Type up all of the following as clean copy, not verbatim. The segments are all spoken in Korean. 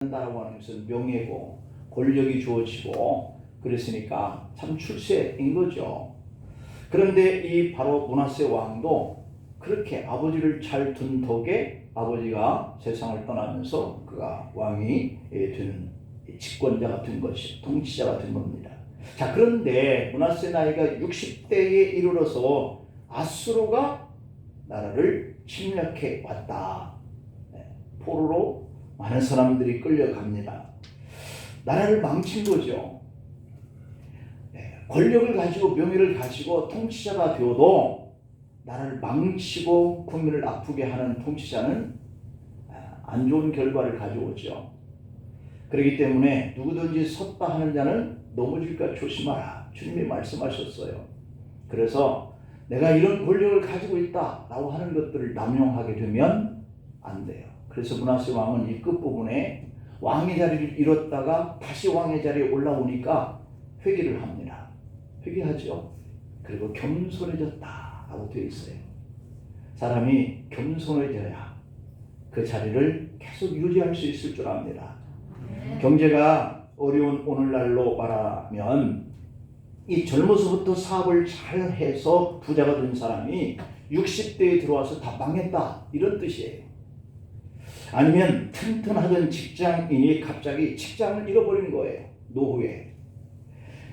한다라고 하는 것은 명예고 권력이 주어지고 그랬으니까 참 출세인 거죠. 그런데 이 바로 므낫세 왕도 그렇게 아버지를 잘 둔 덕에 아버지가 세상을 떠나면서 그가 왕이 된 집권자가 된 것이 통치자가 된 겁니다. 자, 그런데 므낫세 나이가 60대에 이르러서 아수르가 나라를 침략해 왔다. 포로로 많은 사람들이 끌려갑니다. 나라를 망친 거죠. 권력을 가지고 명예를 가지고 통치자가 되어도 나라를 망치고 국민을 아프게 하는 통치자는 안 좋은 결과를 가져오죠. 그렇기 때문에 누구든지 섰다 하는 자는 넘어질까 조심하라. 주님이 말씀하셨어요. 그래서 내가 이런 권력을 가지고 있다라고 하는 것들을 남용하게 되면 안 돼요. 그래서 므낫세 왕은 이 끝부분에 왕의 자리를 잃었다가 다시 왕의 자리에 올라오니까 회개를 합니다. 회개하죠. 그리고 겸손해졌다라고 되어 있어요. 사람이 겸손해져야 그 자리를 계속 유지할 수 있을 줄 압니다. 경제가 어려운 오늘날로 말하면 이 젊어서부터 사업을 잘 해서 부자가 된 사람이 60대에 들어와서 다 망했다 이런 뜻이에요. 아니면 튼튼하던 직장인이 갑자기 직장을 잃어버리는 거예요. 노후에.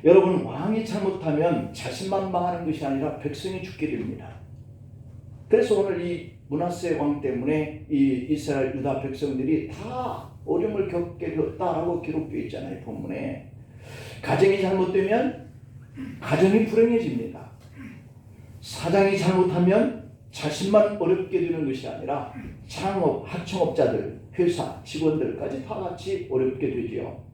여러분, 왕이 잘못하면 자신만 망하는 것이 아니라 백성이 죽게 됩니다. 그래서 오늘 이 므낫세 왕 때문에 이 이스라엘 유다 백성들이 다 어려움을 겪게 되었다라고 기록되어 있잖아요. 본문에. 가정이 잘못되면 가정이 불행해집니다. 사장이 잘못하면 자신만 어렵게 되는 것이 아니라 창업, 하청업자들, 회사, 직원들까지 다 같이 어렵게 되지요.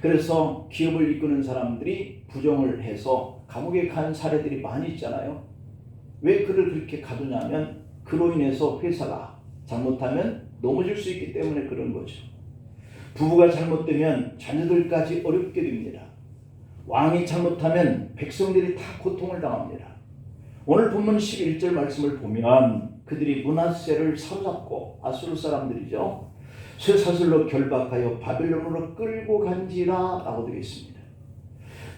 그래서 기업을 이끄는 사람들이 부정을 해서 감옥에 간 사례들이 많이 있잖아요. 왜 그를 그렇게 가두냐면 그로 인해서 회사가 잘못하면 넘어질 수 있기 때문에 그런 거죠. 부부가 잘못되면 자녀들까지 어렵게 됩니다. 왕이 잘못하면 백성들이 다 고통을 당합니다. 오늘 본문 11절 말씀을 보면 그들이 므낫세를 사로잡고 아수르 사람들이죠. 쇠사슬로 결박하여 바벨론으로 끌고 간지라 라고 되어 있습니다.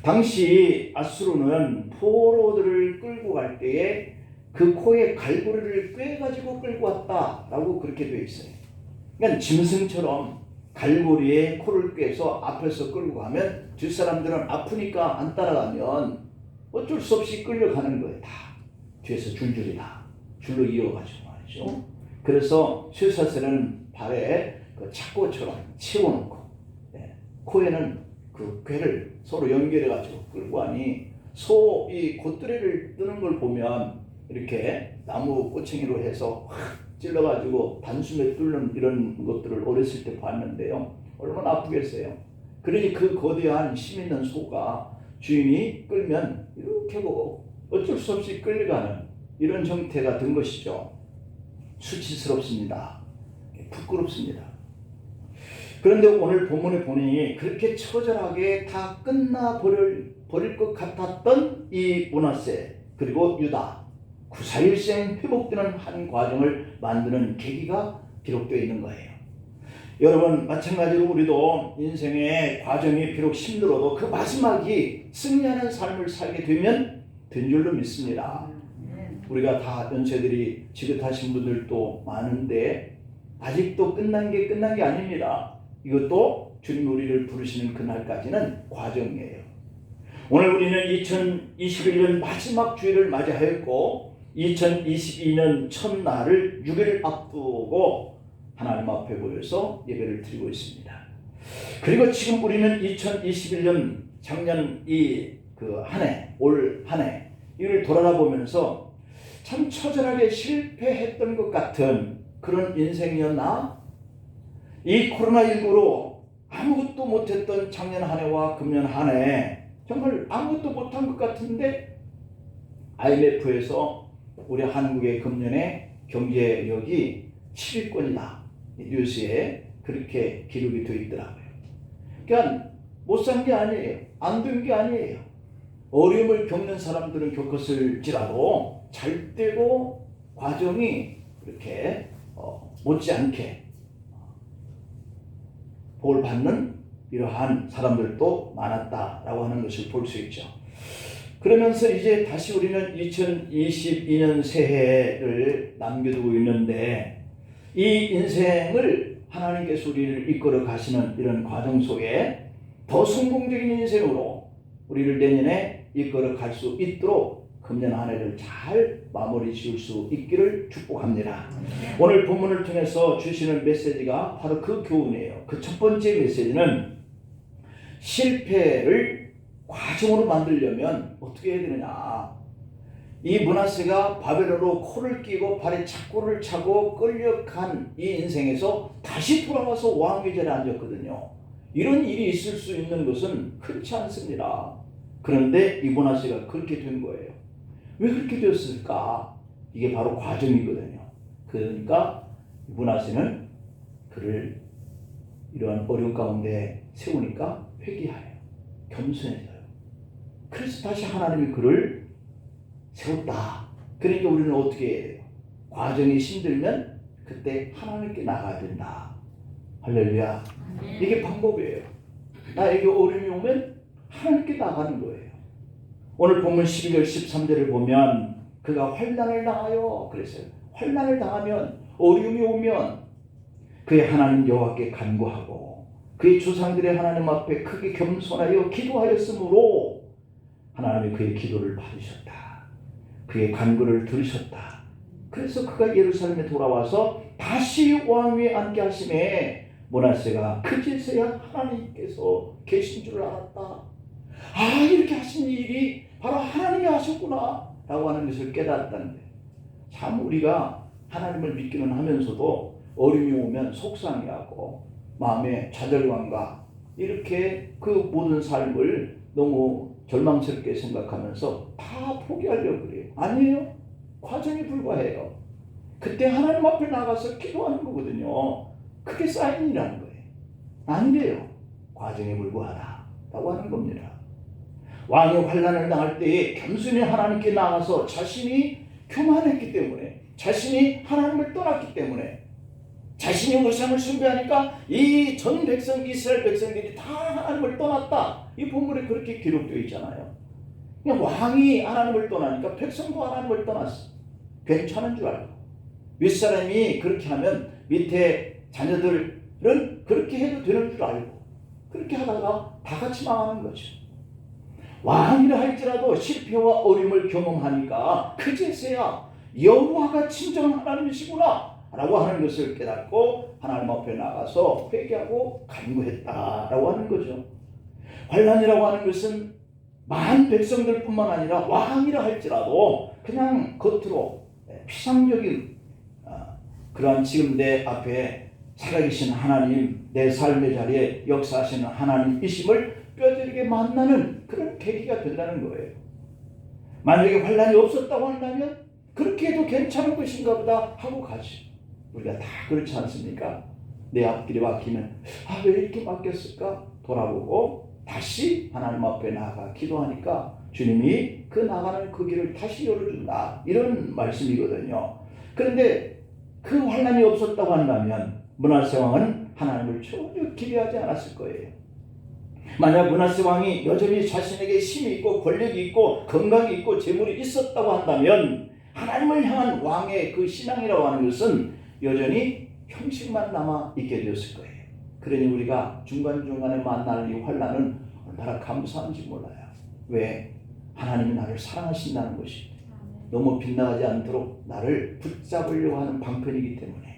당시 아수르는 포로들을 끌고 갈 때에 그 코에 갈고리를 꿰가지고 끌고 왔다라고 그렇게 되어 있어요. 그러니까 짐승처럼 갈고리에 코를 꿰서 앞에서 끌고 가면 뒷사람들은 아프니까 안 따라가면 어쩔 수 없이 끌려가는 거예요. 다 뒤에서 줄줄이 다 줄로 이어가지고 말이죠. 그래서 쇠사슬은 발에 그 착고처럼 채워놓고 코에는 그 궤를 서로 연결해가지고 끌고 가니 소 이 곶두레를 뜨는 걸 보면 이렇게 나무 꼬챙이로 해서 확 찔러가지고 단숨에 뚫는 이런 것들을 어렸을 때 봤는데요. 얼마나 아프겠어요. 그러니 그 거대한 힘 있는 소가 주인이 끌면 이렇게 보고 어쩔 수 없이 끌려가는 이런 형태가 된 것이죠. 수치스럽습니다. 부끄럽습니다. 그런데 오늘 본문에 보니 그렇게 처절하게 다 끝나버릴 것 같았던 이 므낫세 그리고 유다 구사일생 회복되는 한 과정을 만드는 계기가 기록되어 있는 거예요. 여러분, 마찬가지로 우리도 인생의 과정이 비록 힘들어도 그 마지막이 승리하는 삶을 살게 되면 된 줄로 믿습니다. 우리가 다 연세들이 지긋하신 분들도 많은데 아직도 끝난 게 아닙니다. 이것도 주님 우리를 부르시는 그날까지는 과정이에요. 오늘 우리는 2021년 마지막 주일을 맞이하였고 2022년 첫날을 6일 앞두고 하나님 앞에 모여서 예배를 드리고 있습니다. 그리고 지금 우리는 2021년 작년 올 한 해 이를 돌아보면서 참 처절하게 실패했던 것 같은 그런 인생이었나? 이 코로나19로 아무것도 못했던 작년 한 해와 금년 한 해 정말 아무것도 못한 것 같은데 IMF에서 우리 한국의 금년의 경제력이 7위권이다. 뉴스에 그렇게 기록이 되어 있더라고요. 그러니까 못 산 게 아니에요. 안 된 게 아니에요. 어려움을 겪는 사람들은 겪었을지라도 잘 되고 과정이 이렇게 못지않게 복을 받는 이러한 사람들도 많았다라고 하는 것을 볼 수 있죠. 그러면서 이제 다시 우리는 2022년 새해를 남겨두고 있는데 이 인생을 하나님께서 우리를 이끌어 가시는 이런 과정 속에 더 성공적인 인생으로 우리를 내년에 이끌어 갈 수 있도록 금년 한 해를 잘 마무리 지을 수 있기를 축복합니다. 오늘 본문을 통해서 주시는 메시지가 바로 그 교훈이에요. 그 첫 번째 메시지는 실패를 과정으로 만들려면 어떻게 해야 되느냐. 이 므낫세가 바벨론으로 코를 끼고 발에 착고를 차고 끌려간 이 인생에서 다시 돌아와서 왕의 자리에 앉았거든요. 이런 일이 있을 수 있는 것은 흔치 않습니다. 그런데 이 므낫세가 그렇게 된 거예요. 왜 그렇게 되었을까? 이게 바로 과정이거든요. 그러니까 므낫세는 그를 이러한 어려운 가운데 세우니까 회개하여 겸손해져요. 그래서 다시 하나님이 그를 세웠다. 그러니까 우리는 어떻게 해야 돼요? 과정이 힘들면 그때 하나님께 나가야 된다. 할렐루야. 이게 방법이에요. 나에게 어려움이 오면 하나님께 나가는 거예요. 오늘 본문 12절 13절을 보면 그가 환난을 당하여 그랬어요. 환난을 당하면 어려움이 오면 그의 하나님 여호와께 간구하고 그의 조상들의 하나님 앞에 크게 겸손하여 기도하였으므로 하나님이 그의 기도를 받으셨다. 그의 간구를 들으셨다. 그래서 그가 예루살렘에 돌아와서 다시 왕위에 앉게 하심에 므낫세가 그제서야 하나님께서 계신 줄 알았다. 아, 이렇게 하신 일이 바로 하나님이 하셨구나 라고 하는 것을 깨달았다는데, 참 우리가 하나님을 믿기는 하면서도 어려움이 오면 속상해하고 마음에 좌절감과 이렇게 그 모든 삶을 너무 절망스럽게 생각하면서 다 포기하려고 그래요. 아니에요. 과정이 불과해요. 그때 하나님 앞에 나가서 기도하는 거거든요. 그게 사인이라는 거예요. 아니래요. 과정이 불과하다라고 하는 겁니다. 왕이 환난을 당할 때에 겸손히 하나님께 나가서 자신이 교만했기 때문에, 자신이 하나님을 떠났기 때문에, 자신이 우상을 숭배하니까 이 전 백성, 이스라엘 백성들이 다 하나님을 떠났다. 이 본문에 그렇게 기록되어 있잖아요. 그냥 왕이 하나님을 떠나니까 백성도 하나님을 떠났어. 괜찮은 줄 알고. 윗사람이 그렇게 하면 밑에 자녀들은 그렇게 해도 되는 줄 알고 그렇게 하다가 다 같이 망하는 거죠. 왕이라 할지라도 실패와 어려움을 경험하니까 그제서야 여호와가 진정한 하나님이시구나 라고 하는 것을 깨닫고 하나님 앞에 나가서 회개하고 간구했다라고 하는 거죠. 환난이라고 하는 것은 만 백성들뿐만 아니라 왕이라 할지라도 그냥 겉으로 피상적인 그러한 지금 내 앞에 살아계신 하나님, 내 삶의 자리에 역사하시는 하나님이심을 뼈저리게 만나는 그런 계기가 된다는 거예요. 만약에 환난이 없었다고 한다면 그렇게 해도 괜찮은 것인가 보다 하고 가지. 우리가 다 그렇지 않습니까? 내 앞길이 막히면 왜 이렇게 막혔을까? 돌아보고 다시 하나님 앞에 나아가 기도하니까 주님이 그 나가는 그 길을 다시 열어준다. 이런 말씀이거든요. 그런데 그 환난이 없었다고 한다면 므낫세 왕은 하나님을 전혀 기대하지 않았을 거예요. 만약 므낫세 왕이 여전히 자신에게 힘이 있고 권력이 있고 건강이 있고 재물이 있었다고 한다면 하나님을 향한 왕의 그 신앙이라고 하는 것은 여전히 형식만 남아 있게 되었을 거예요. 그러니 우리가 중간중간에 만나는 이 환난은 얼마나 감사한지 몰라요. 왜? 하나님이 나를 사랑하신다는 것이 너무 빗나가지 않도록 나를 붙잡으려고 하는 방편이기 때문에.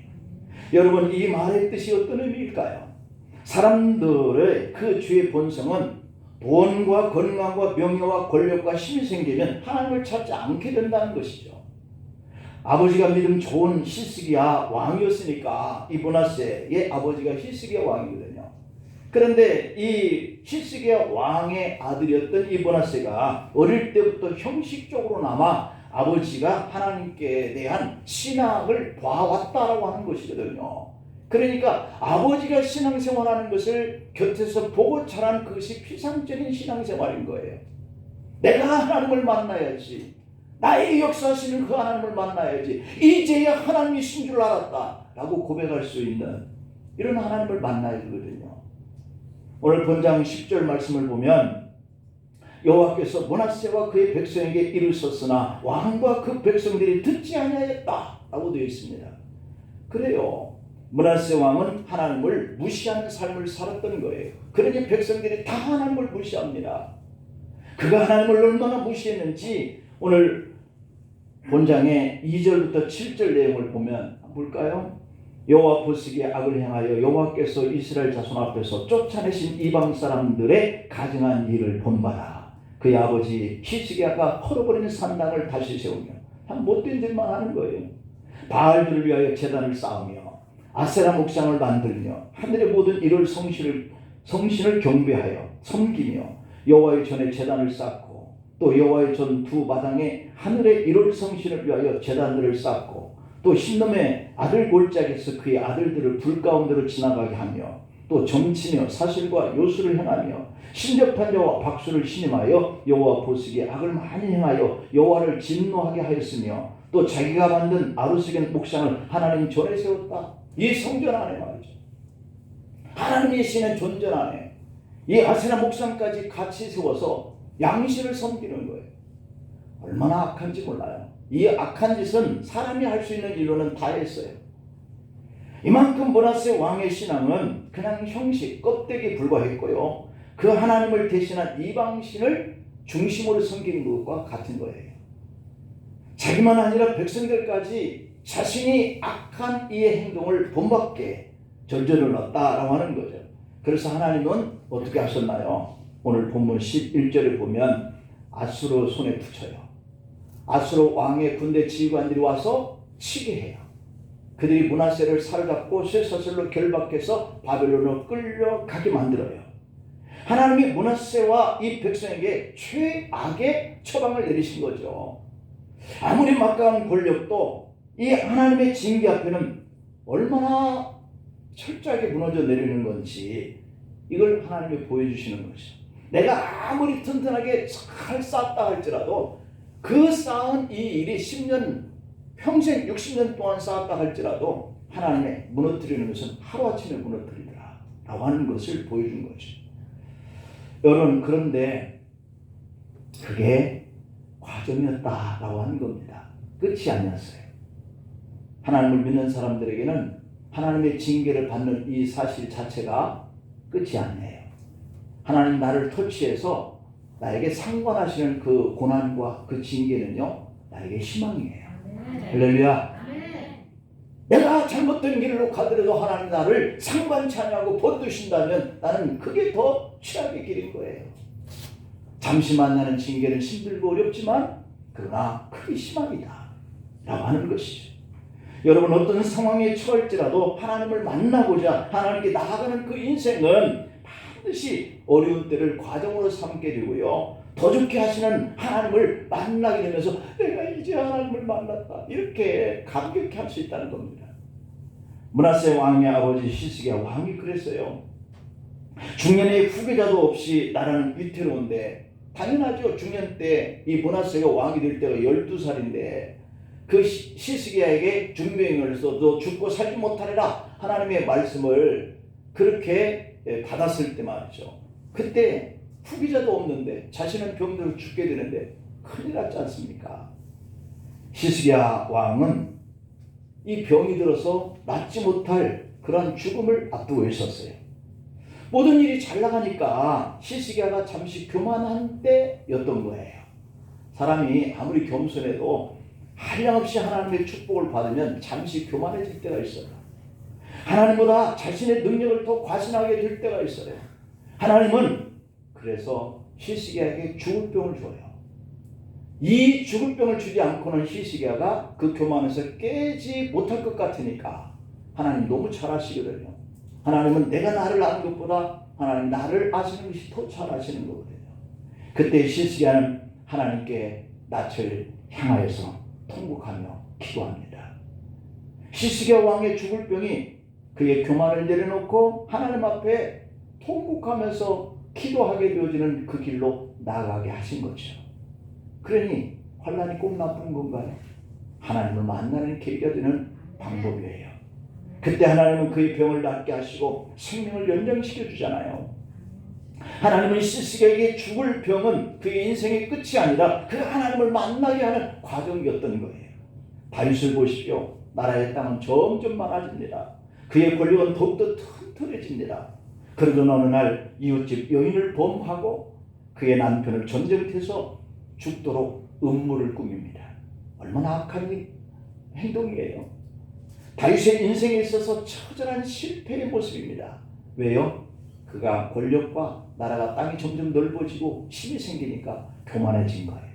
여러분, 이 말의 뜻이 어떤 의미일까요? 사람들의 그 죄의 본성은 돈과 건강과 명예와 권력과 힘이 생기면 하나님을 찾지 않게 된다는 것이죠. 아버지가 믿음 좋은 히스기야 왕이었으니까 이 므낫세의 아버지가 히스기야 왕이거든요. 그런데 이 히스기야 왕의 아들이었던 이 므낫세가 어릴 때부터 형식적으로나마 아버지가 하나님께 대한 신앙을 봐왔다라고 하는 것이거든요. 그러니까 아버지가 신앙생활하는 것을 곁에서 보고 자란 그것이 피상적인 신앙생활인 거예요. 내가 하나님을 만나야지. 나의 역사하시는 그 하나님을 만나야지. 이제야 하나님이신 줄 알았다 라고 고백할 수 있는 이런 하나님을 만나야 되거든요. 오늘 본장 10절 말씀을 보면 여호와께서 므낫세와 그의 백성에게 이르셨으나 왕과 그 백성들이 듣지 아니하였다 라고 되어 있습니다. 그래요. 므낫세 왕은 하나님을 무시하는 삶을 살았던 거예요. 그러니 백성들이 다 하나님을 무시합니다. 그가 하나님을 얼마나 무시했는지 오늘 본장의 2절부터 7절 내용을 보면 볼까요? 여호와 보시기에 악을 행하여 여호와께서 이스라엘 자손 앞에서 쫓아내신 이방 사람들의 가증한 일을 본받아 그의 아버지 히스기야가 헐어버린 산당을 다시 세우며 한 못된 짓만 하는 거예요. 바알들을 위하여 제단을 쌓으며 아세라 목상을 만들며 하늘의 모든 이를 성신을 경배하여 섬기며 여호와의 전에 제단을 쌓고 또 여호와의 전 두 마당에 하늘의 이를 성신을 위하여 제단들을 쌓고 또 신놈의 아들 골짜기에서 그의 아들들을 불 가운데로 지나가게 하며 또 정치며 사실과 요술을 행하며 신접한 자와 박수를 신임하여 여호와 보시기에 악을 많이 행하여 여호와를 진노하게 하였으며 또 자기가 만든 아루스겐 목상을 하나님 전에 세웠다. 이 성전 안에 말이죠. 하나님의 신은 존전 안에 이 아세라 목상까지 같이 세워서 양신을 섬기는 거예요. 얼마나 악한지 몰라요. 이 악한 짓은 사람이 할 수 있는 일로는 다 했어요. 이만큼 므낫세 왕의 신앙은 그냥 형식, 껍데기에 불과했고요. 그 하나님을 대신한 이방신을 중심으로 섬기는 것과 같은 거예요. 자기만 아니라 백성들까지 자신이 악한 이의 행동을 본받게 절절을 넣었다라고 하는 거죠. 그래서 하나님은 어떻게 하셨나요? 오늘 본문 11절에 보면 아수르 손에 붙여요. 아수르 왕의 군대 지휘관들이 와서 치게 해요. 그들이 므낫세를 사로잡고 쇠사슬로 결박해서 바벨론으로 끌려가게 만들어요. 하나님이 므낫세와 이 백성에게 최악의 처방을 내리신 거죠. 아무리 막강한 권력도 이 하나님의 징계 앞에는 얼마나 철저하게 무너져 내리는 건지 이걸 하나님이 보여주시는 거죠. 내가 아무리 튼튼하게 잘 쌓았다 할지라도 그 쌓은 이 일이 10년, 평생 60년 동안 쌓았다 할지라도 하나님의 무너뜨리는 것은 하루아침에 무너뜨리더라 라고 하는 것을 보여준 거죠. 여러분, 그런데 그게 과정이었다라고 하는 겁니다. 끝이 아니었어요. 하나님을 믿는 사람들에게는 하나님의 징계를 받는 이 사실 자체가 끝이 아니에요. 하나님 나를 터치해서 나에게 상관하시는 그 고난과 그 징계는요, 나에게 희망이에요. 할렐루야. 내가 잘못된 길로 가더라도 하나님 나를 상관치 않냐고 버려두신다면 나는 그게 더 최악의 길인 거예요. 잠시 만나는 징계는 힘들고 어렵지만 그러나 크게 희망이다 라고 하는 것이죠. 여러분, 어떤 상황에 처할지라도 하나님을 만나고자 하나님께 나아가는 그 인생은 반드시 어려운 때를 과정으로 삼게 되고요, 더 좋게 하시는 하나님을 만나게 되면서 내가 이제 하나님을 만났다 이렇게 감격해 할 수 있다는 겁니다. 므낫세 왕의 아버지 히스기야 왕이 그랬어요. 중년의 후계자도 없이 나라는 위태로운데, 당연하죠. 중년 때 이 므낫세가 왕이 될 때가 12살인데 그 히스기야에게 중병을 해서 너 죽고 살지 못하리라 하나님의 말씀을 그렇게 받았을 때 말이죠. 그때 후계자도 없는데 자신은 병들어 죽게 되는데 큰일 났지 않습니까? 히스기야 왕은 이 병이 들어서 낫지 못할 그런 죽음을 앞두고 있었어요. 모든 일이 잘 나가니까 히스기야가 잠시 교만한 때였던 거예요. 사람이 아무리 겸손해도 한량없이 하나님의 축복을 받으면 잠시 교만해질 때가 있어요. 하나님보다 자신의 능력을 더 과신하게 될 때가 있어요. 하나님은 그래서 히스기야에게 죽을 병을 줘요. 이 죽을 병을 주지 않고는 히스기야가 그 교만에서 깨지 못할 것 같으니까 하나님 너무 잘 아시거든요. 하나님은 내가 나를 아는 것보다 하나님 나를 아시는 것이 더 잘 아시는 거거든요. 그때 히스기야는 하나님께 낯을 향하여서 통곡하며 기도합니다. 히스기야 왕의 죽을 병이 그의 교만을 내려놓고 하나님 앞에 통곡하면서 기도하게 되어지는 그 길로 나아가게 하신 거죠. 그러니 환난이 꼭 나쁜 건가요? 하나님을 만나는 계기가 되는 방법이에요. 그때 하나님은 그의 병을 낫게 하시고 생명을 연장시켜 주잖아요. 하나님은 시스기에게 죽을 병은 그의 인생의 끝이 아니라 그 하나님을 만나게 하는 과정이었던 거예요. 다윗을 보십시오. 나라의 땅은 점점 많아집니다. 그의 권력은 더욱더 튼튼해집니다. 그러던 어느 날 이웃집 여인을 범하고 그의 남편을 전쟁터에서 죽도록 음모를 꾸밉니다. 얼마나 악한 행동이에요. 다윗의 인생에 있어서 처절한 실패의 모습입니다. 왜요? 그가 권력과 나라가 땅이 점점 넓어지고 힘이 생기니까 교만해진 거예요.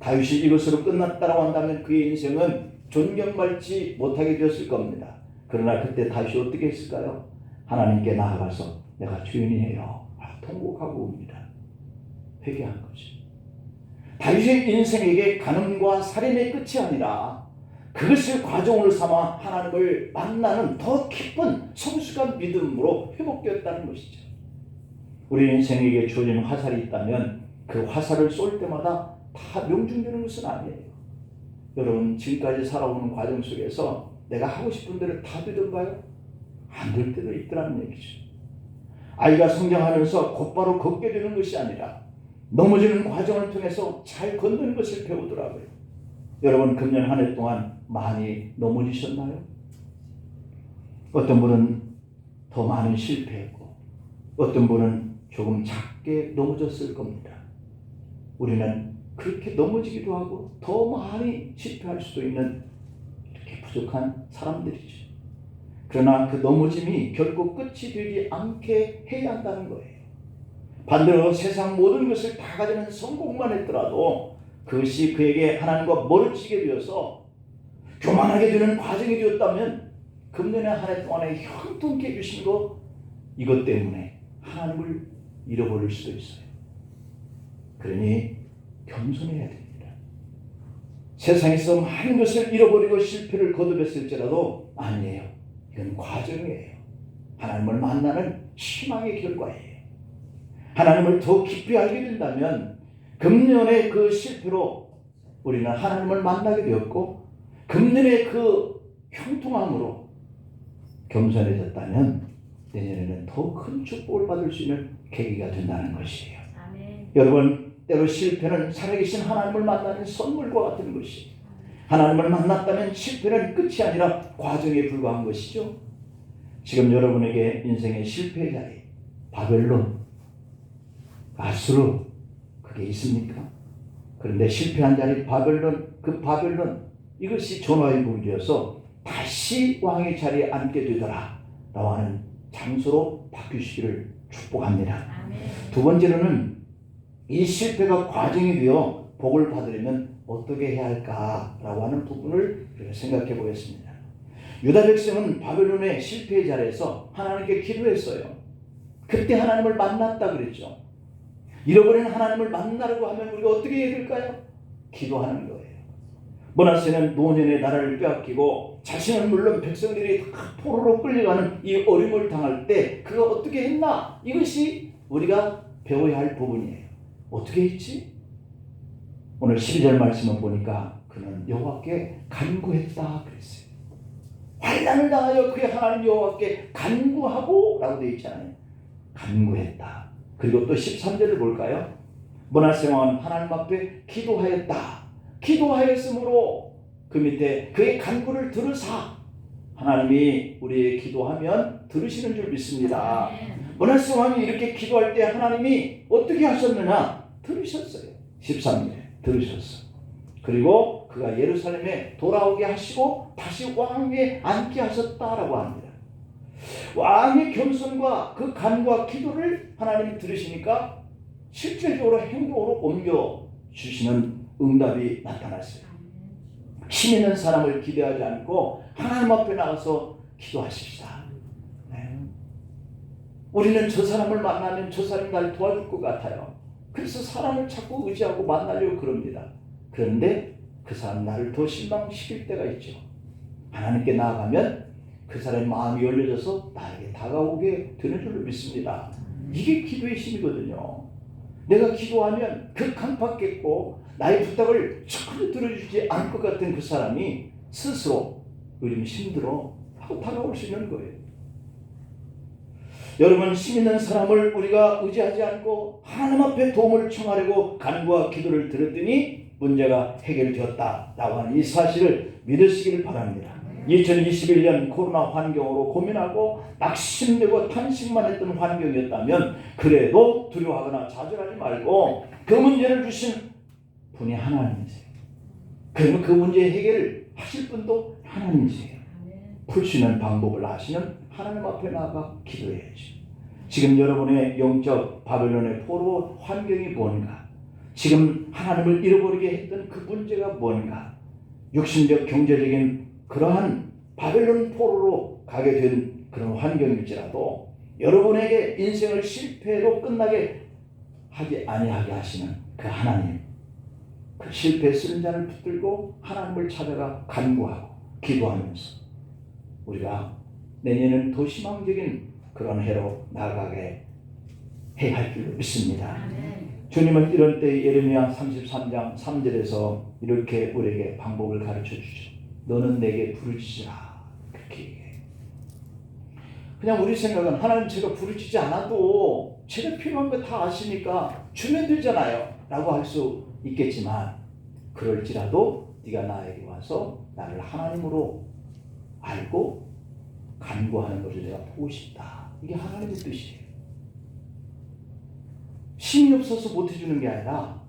다윗이 이것으로 끝났다고 한다면 그의 인생은 존경받지 못하게 되었을 겁니다. 그러나 그때 다윗이 어떻게 했을까요? 하나님께 나아가서 내가 죄인이 해요. 통곡하고 옵니다. 회개한 거죠. 다윗의 인생에게 간음과 살인의 끝이 아니라 그것을 과정으로 삼아 하나님을 만나는 더 깊은 성숙한 믿음으로 회복되었다는 것이죠. 우리 인생에게 주어진 화살이 있다면 그 화살을 쏠 때마다 다 명중되는 것은 아니에요. 여러분 지금까지 살아오는 과정 속에서 내가 하고 싶은 대로 다 되던가요? 안 될 때도 있더라는 얘기죠. 아이가 성장하면서 곧바로 걷게 되는 것이 아니라 넘어지는 과정을 통해서 잘 걷는 것을 배우더라고요. 여러분 금년 한 해 동안 많이 넘어지셨나요? 어떤 분은 더 많이 실패했고 어떤 분은 조금 작게 넘어졌을 겁니다. 우리는 그렇게 넘어지기도 하고 더 많이 실패할 수도 있는 이렇게 부족한 사람들이죠. 그러나 그 넘어짐이 결코 끝이 되지 않게 해야 한다는 거예요. 반대로 세상 모든 것을 다 가지는 성공만 했더라도 그것이 그에게 하나님과 멀어지게 되어서 교만하게 되는 과정이 되었다면 금년의 한 해 동안에 형통케 해주신 거 이것 때문에 하나님을 잃어버릴 수도 있어요. 그러니 겸손해야 됩니다. 세상에서 많은 것을 잃어버리고 실패를 거듭했을지라도 아니에요. 이건 과정이에요. 하나님을 만나는 희망의 결과예요. 하나님을 더 깊이 알게 된다면 금년의 그 실패로 우리는 하나님을 만나게 되었고 금년의 그 형통함으로 겸손해졌다면 내년에는 더 큰 축복을 받을 수 있는 계기가 된다는 것이에요. 아멘. 여러분 때로 실패는 살아계신 하나님을 만나는 선물과 같은 것이에요. 하나님을 만났다면 실패는 끝이 아니라 과정에 불과한 것이죠. 지금 여러분에게 인생의 실패의 자리 바벨론, 아수르 그게 있습니까? 그런데 실패한 자리 바벨론, 그 바벨론 이것이 전화위복이 되어서 다시 왕의 자리에 앉게 되더라 라고 하는 장소로 바뀌시기를 축복합니다. 아멘. 두 번째로는 이 실패가 과정이 되어 복을 받으려면 어떻게 해야 할까라고 하는 부분을 생각해 보겠습니다. 유다 백성은 바벨론의 실패의 자리에서 하나님께 기도했어요. 그때 하나님을 만났다 그랬죠. 잃어버린 하나님을 만나려고 하면 우리가 어떻게 해야 될까요? 기도하는 거예요. 므낫세는 노년의 나라를 빼앗기고 자신은 물론 백성들이 포로로 끌려가는 이 어림을 당할 때 그가 어떻게 했나? 이것이 우리가 배워야 할 부분이에요. 어떻게 했지? 오늘 12절 말씀을 보니까 그는 여호와께 간구했다 그랬어요. 환난을 당하여 그의 하나님 여호와께 간구하고 라고 되어 있잖아요. 간구했다. 그리고 또 13절을 볼까요? 므낫세 왕은 하나님 앞에 기도하였다. 기도하였으므로 그 밑에 그의 간구를 들으사 하나님이 우리의 기도하면 들으시는 줄 믿습니다. 므낫세 왕이 이렇게 기도할 때 하나님이 어떻게 하셨느냐? 들으셨어요. 13절 들으셨어. 그리고 그가 예루살렘에 돌아오게 하시고 다시 왕위에 앉게 하셨다라고 합니다. 왕의 겸손과 그 간구와 기도를 하나님이 들으시니까 실질적으로 행동으로 옮겨주시는 응답이 나타났어요. 힘 있는 사람을 기대하지 않고 하나님 앞에 나가서 기도하십시다. 네. 우리는 저 사람을 만나면 저 사람이 나를 도와줄 것 같아요. 그래서 사람을 자꾸 의지하고 만나려고 그럽니다. 그런데 그 사람 나를 더 실망시킬 때가 있죠. 하나님께 나아가면 그 사람의 마음이 열려져서 나에게 다가오게 되는 줄로 믿습니다. 이게 기도의 힘이거든요. 내가 기도하면 그 강팍했고 나의 부탁을 전혀 들어주지 않을 것 같은 그 사람이 스스로 우리는 힘들어 하고 다가올 수 있는 거예요. 여러분, 힘 있는 사람을 우리가 의지하지 않고 하나님 앞에 도움을 청하려고 간구와 기도를 드렸더니 문제가 해결되었다라고 하는 이 사실을 믿으시길 바랍니다. 2021년 코로나 환경으로 고민하고 낙심되고 탄식만 했던 환경이었다면 그래도 두려워하거나 좌절하지 말고 그 문제를 주신 분이 하나님이세요. 그러면 그 문제의 해결을 하실 분도 하나님이세요. 풀 수 있는 방법을 아시면 하나님 앞에 나아가 기도해야죠. 지금 여러분의 영적 바벨론의 포로 환경이 뭔가, 지금 하나님을 잃어버리게 했던 그 문제가 뭔가, 육신적 경제적인 그러한 바벨론 포로로 가게 된 그런 환경일지라도 여러분에게 인생을 실패로 끝나게 하지 아니하게 하시는 그 하나님, 그 실패 쓰는 자를 붙들고 하나님을 찾아가 간구하고 기도하면서 우리가 내년은 더 희망적인 그런 해로 나아가게 해야 할 줄 믿습니다. 주님은 이런 때 예레미야 33장 3절에서 이렇게 우리에게 방법을 가르쳐 주죠. 너는 내게 부르짖으라, 그렇게 얘기해요. 그냥 우리 생각은 하나님 제가 부르짖지 않아도 제가 필요한 거 다 아시니까 주면 되잖아요 라고 할 수 있겠지만, 그럴지라도 네가 나에게 와서 나를 하나님으로 알고 간구하는 것을 내가 보고 싶다. 이게 하나님의 뜻이에요. 힘이 없어서 못해주는 게 아니라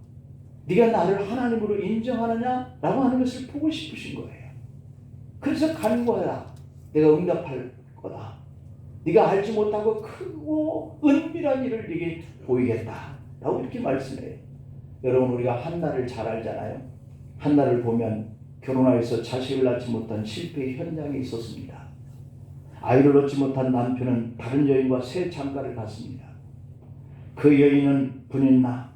네가 나를 하나님으로 인정하느냐라고 하는 것을 보고 싶으신 거예요. 그래서 간구하라. 내가 응답할 거다. 네가 알지 못하고 크고 은밀한 일을 네게 보이겠다 라고 이렇게 말씀해요. 여러분, 우리가 한나를 잘 알잖아요. 한나를 보면 결혼하여서 자식을 낳지 못한 실패의 현장에 있었습니다. 아이를 얻지 못한 남편은 다른 여인과 새 장가를 갔습니다. 그 여인은 분인나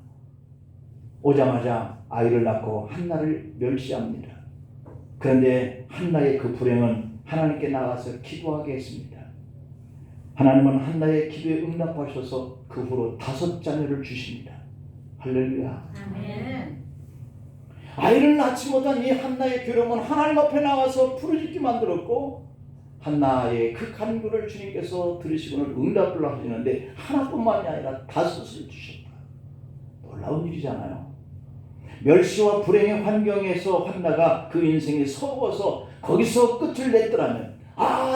오자마자 아이를 낳고 한나를 멸시합니다. 그런데 한나의 그 불행은 하나님께 나가서 기도하게 했습니다. 하나님은 한나의 기도에 응답하셔서 그 후로 5 자녀를 주십니다. 할렐루야. 아멘. 아이를 낳지 못한 이 한나의 괴로움은 하나님 앞에 나가서 부르짖게 만들었고, 한나의 그 간구를 주님께서 들으시고는 응답을 하시는데 하나뿐만이 아니라 5을 주셨다. 놀라운 일이잖아요. 멸시와 불행의 환경에서 한나가 그 인생이 서러워서 거기서 끝을 냈더라면,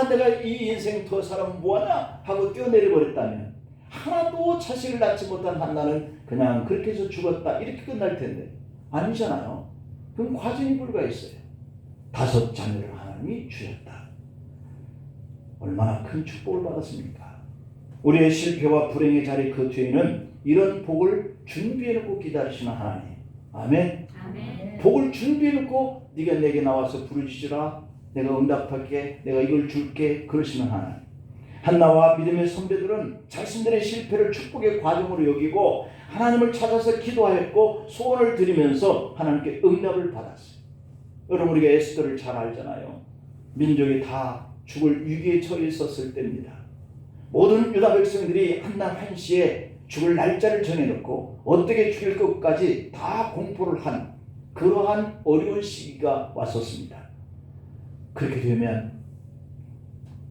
내가 이 인생 더 살아면 뭐하냐 하고 뛰어내려 버렸다면, 하나도 자식을 낳지 못한 한나는 그냥 그렇게 해서 죽었다 이렇게 끝날 텐데 아니잖아요. 그건 과정이 불과했어요. 5 자녀를 하나님이 주셨다. 얼마나 큰 축복을 받았습니까? 우리의 실패와 불행의 자리 그 뒤에는 이런 복을 준비해놓고 기다리시는 하나님. 아멘. 아멘. 복을 준비해놓고 네가 내게 나와서 부르짖으라, 내가 응답할게, 내가 이걸 줄게, 그러시는 하나님. 한나와 믿음의 선배들은 자신들의 실패를 축복의 과정으로 여기고 하나님을 찾아서 기도하였고 소원을 드리면서 하나님께 응답을 받았어요. 여러분, 우리가 에스더를 잘 알잖아요. 민족이 다 죽을 위기에 처해 있었을 때입니다. 모든 유다 백성들이 한날 한시에 죽을 날짜를 정해놓고 어떻게 죽일 것까지 다 공포를 한 그러한 어려운 시기가 왔었습니다. 그렇게 되면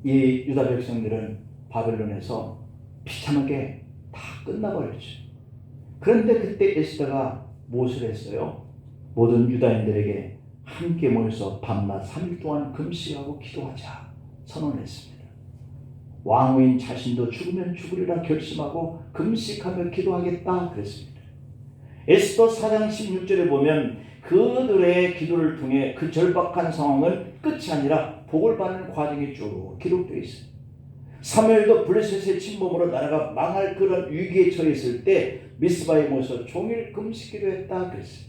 이 유다 백성들은 바벨론에서 비참하게 다 끝나버렸죠. 그런데 그때 에스더가 무엇을 했어요? 모든 유다인들에게 함께 모여서 밤낮 3일 동안 금식하고 기도하자 선언했습니다. 왕후인 자신도 죽으면 죽으리라 결심하고 금식하며 기도하겠다 그랬습니다. 에스더 4장 16절에 보면 그들의 기도를 통해 그 절박한 상황은 끝이 아니라 복을 받는 과정이 쭉 기록되어 있어요. 사무엘도 블레셋의 침범으로 나라가 망할 그런 위기에 처했을 때 미스바에 모여서 종일 금식기도 했다 그랬어요.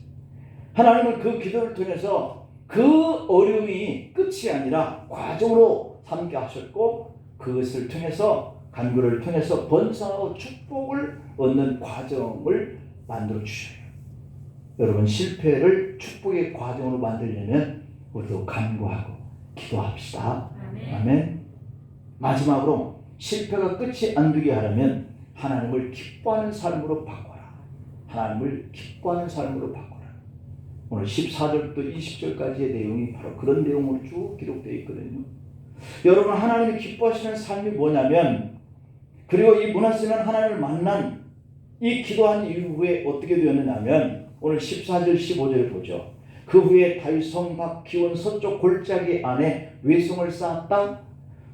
하나님은 그 기도를 통해서 그 어려움이 끝이 아니라 과정으로 삼게 하셨고, 그것을 통해서 간구를 통해서 번성하고 축복을 얻는 과정을 만들어 주셔요. 여러분, 실패를 축복의 과정으로 만들려면 우리도 간구하고 기도합시다. 아멘. 마지막으로 실패가 끝이 안 되게 하려면 하나님을 기뻐하는 삶으로 바꿔라. 하나님을 기뻐하는 삶으로 바꿔라. 오늘 14절부터 20절까지의 내용이 바로 그런 내용으로 쭉 기록되어 있거든요. 여러분, 하나님이 기뻐하시는 삶이 뭐냐면 그리고 이 므낫세는 하나님을 만난 이 기도한 이후에 어떻게 되었느냐면 오늘 14절 15절을 보죠. 그 후에 다윗 성 밖 기온 서쪽 골짜기 안에 외성을 쌓았다.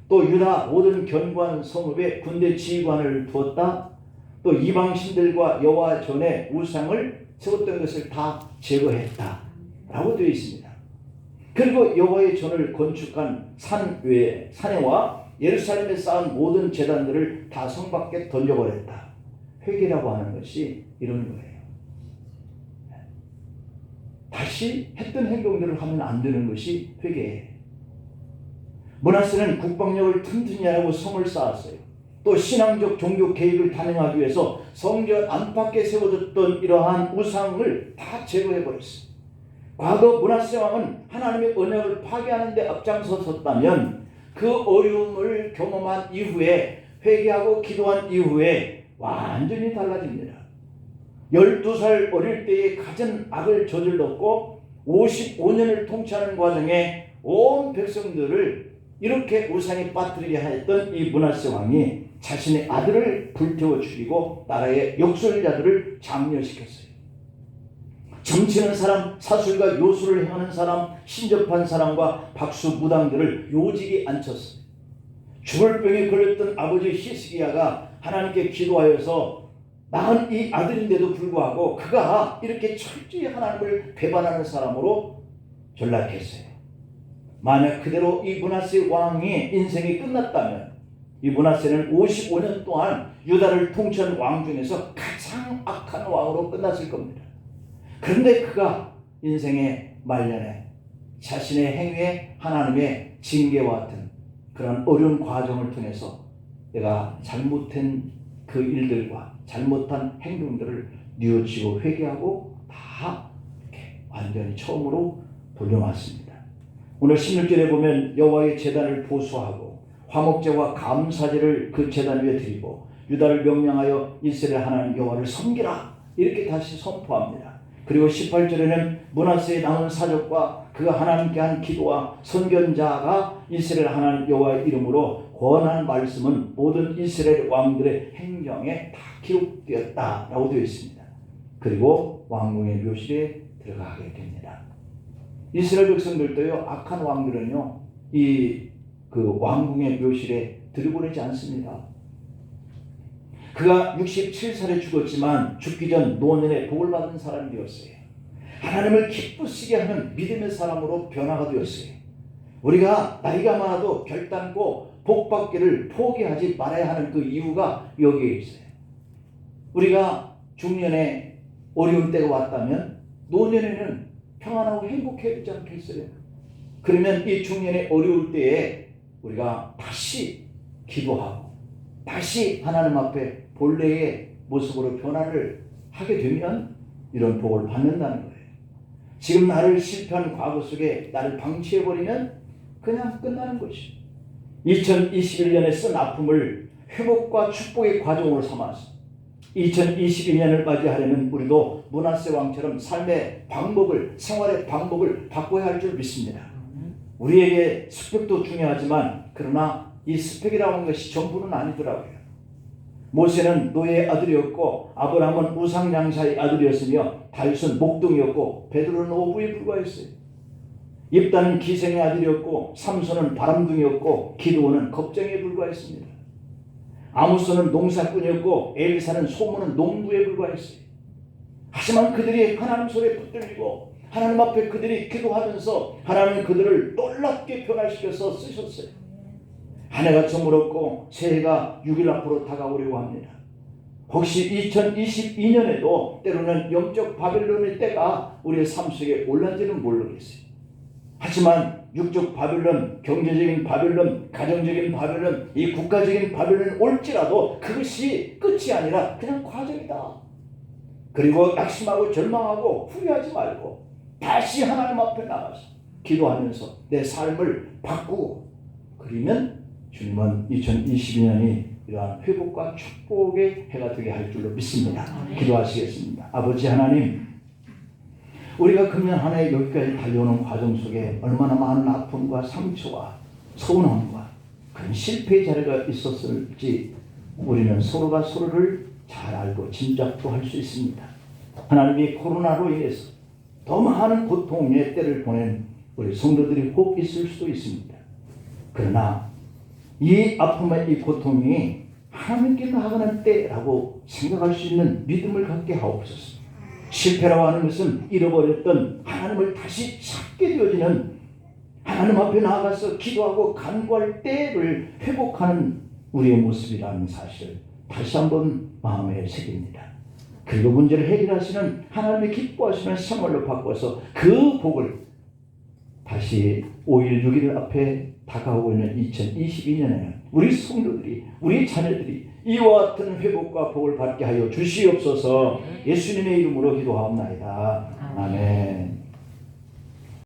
또 유다 모든 견고한 성읍에 군대 지휘관을 두었다. 또 이방 신들과 여호와 전에 우상을 세웠던 것을 다 제거했다 라고 되어 있습니다. 그리고 여호와의 전을 건축한 산에와 예루살렘에 쌓은 모든 제단들을 다 성 밖에 던져버렸다. 회개라고 하는 것이 이런 거예요. 다시 했던 행동들을 하면 안 되는 것이 회개예요. 므낫세는 국방력을 튼튼히 하고 성을 쌓았어요. 또 신앙적 종교 계획을 단행하기 위해서 성전 안팎에 세워졌던 이러한 우상을 다 제거해버렸어요. 과거 므낫세 왕은 하나님의 언약을 파괴하는 데 앞장섰다면 그 어려움을 경험한 이후에 회개하고 기도한 이후에 완전히 달라집니다. 12살 어릴 때에 갖은 악을 저질렀고 55년을 통치하는 과정에 온 백성들을 이렇게 우상에 빠뜨리게 하였던 이 므낫세 왕이 자신의 아들을 불태워 죽이고 나라의 역술자들을 장렬시켰어요. 점치는 사람, 사술과 요술을 행하는 사람, 신접한 사람과 박수 무당들을 요직에 앉혔어요. 죽을 병에 걸렸던 아버지 히스기야가 하나님께 기도하여서 낳은 이 아들인데도 불구하고 그가 이렇게 철저히 하나님을 배반하는 사람으로 전락했어요. 만약 그대로 이 므낫세 왕의 인생이 끝났다면 이 므낫세는 55년 동안 유다를 통치한 왕 중에서 가장 악한 왕으로 끝났을 겁니다. 그런데 그가 인생의 말년에 자신의 행위에 하나님의 징계와 같은 그런 어려운 과정을 통해서 내가 잘못한 그 일들과 잘못한 행동들을 뉘우치고 회개하고 다 이렇게 완전히 처음으로 돌려놨습니다. 오늘 16절에 보면 여호와의 제단을 보수하고 화목제와 감사제를 그 제단 위에 드리고 유다를 명령하여 이스라엘 하나님 여호와를 섬기라 이렇게 다시 선포합니다. 그리고 18절에는 므낫세의 남은 사적과 그가 하나님께 한 기도와 선견자가 이스라엘 하나님 여호와의 이름으로 권한 말씀은 모든 이스라엘 왕들의 행정에 다 기록되었다라고 되어 있습니다. 그리고 왕궁의 묘실에 들어가게 됩니다. 이스라엘 백성들도요, 악한 왕들은요, 그 왕궁의 묘실에 들여보내지 않습니다. 그가 67살에 죽었지만 죽기 전 노년에 복을 받은 사람이 되었어요. 하나님을 기쁘시게 하는 믿음의 사람으로 변화가 되었어요. 우리가 나이가 많아도 결단코 복 받기를 포기하지 말아야 하는 그 이유가 여기에 있어요. 우리가 중년에 어려운 때가 왔다면 노년에는 평안하고 행복해야 되지 않겠어요? 그러면 이 중년에 어려울 때에 우리가 다시 기도하고 다시 하나님 앞에 본래의 모습으로 변화를 하게 되면 이런 복을 받는다는 거예요. 지금 나를 실패한 과거 속에 나를 방치해버리면 그냥 끝나는 것이죠. 2021년에 쓴 아픔을 회복과 축복의 과정으로 삼아서 2022년을 맞이하려면 우리도 므낫세 왕처럼 삶의 방법을, 생활의 방법을 바꿔야 할 줄 믿습니다. 우리에게 스펙도 중요하지만 그러나 이 스펙이라고 하는 것이 전부는 아니더라고요. 모세는 노예의 아들이었고 아브라함은 우상장사의 아들이었으며 다윗은 목동이었고 베드로는 어부에 불과했어요. 입다는 기생의 아들이었고 삼손은 바람둥이였고 기드온은 겁쟁이에 불과했습니다. 아모스는 농사꾼이었고 엘리사는 소문은 농부에 불과했어요. 하지만 그들이 하나님 손에 붙들리고 하나님 앞에 그들이 기도하면서 하나님은 그들을 놀랍게 변화시켜서 쓰셨어요. 한 해가 저물었고 새해가 6일 앞으로 다가오려고 합니다. 혹시 2022년에도 때로는 영적 바벨론의 때가 우리의 삶 속에 올란지는 모르겠어요. 하지만 육적 바벨론, 경제적인 바벨론, 가정적인 바벨론, 이 국가적인 바벨론이 올지라도 그것이 끝이 아니라 그냥 과정이다. 그리고 낙심하고 절망하고 후회하지 말고 다시 하나님 앞에 나가서 기도하면서 내 삶을 바꾸고 그러면 주님은 2022년이 이러한 회복과 축복의 해가 되게 할 줄로 믿습니다. 기도하시겠습니다. 아버지 하나님, 우리가 금년 한 해 여기까지 달려오는 과정 속에 얼마나 많은 아픔과 상처와 서운함과 그런 실패의 자리가 있었을지 우리는 서로가 서로를 잘 알고 짐작도 할 수 있습니다. 하나님이 코로나로 인해서 더 많은 고통의 때를 보낸 우리 성도들이 혹 있을 수도 있습니다. 그러나 이 아픔과 이 고통이 하나님께 나아가는 때라고 생각할 수 있는 믿음을 갖게 하옵소서. 실패라고 하는 것은 잃어버렸던 하나님을 다시 찾게 되어지는, 하나님 앞에 나아가서 기도하고 간구할 때를 회복하는 우리의 모습이라는 사실을 다시 한번 마음에 새깁니다. 그리고 문제를 해결하시는 하나님의 기뻐하시는 생활로 바꿔서 그 복을 다시 5일 6일 앞에 다가오고 있는 2022년에는 우리 성도들이, 우리 자녀들이 이와 같은 회복과 복을 받게 하여 주시옵소서. 예수님의 이름으로 기도하옵나이다. 아멘.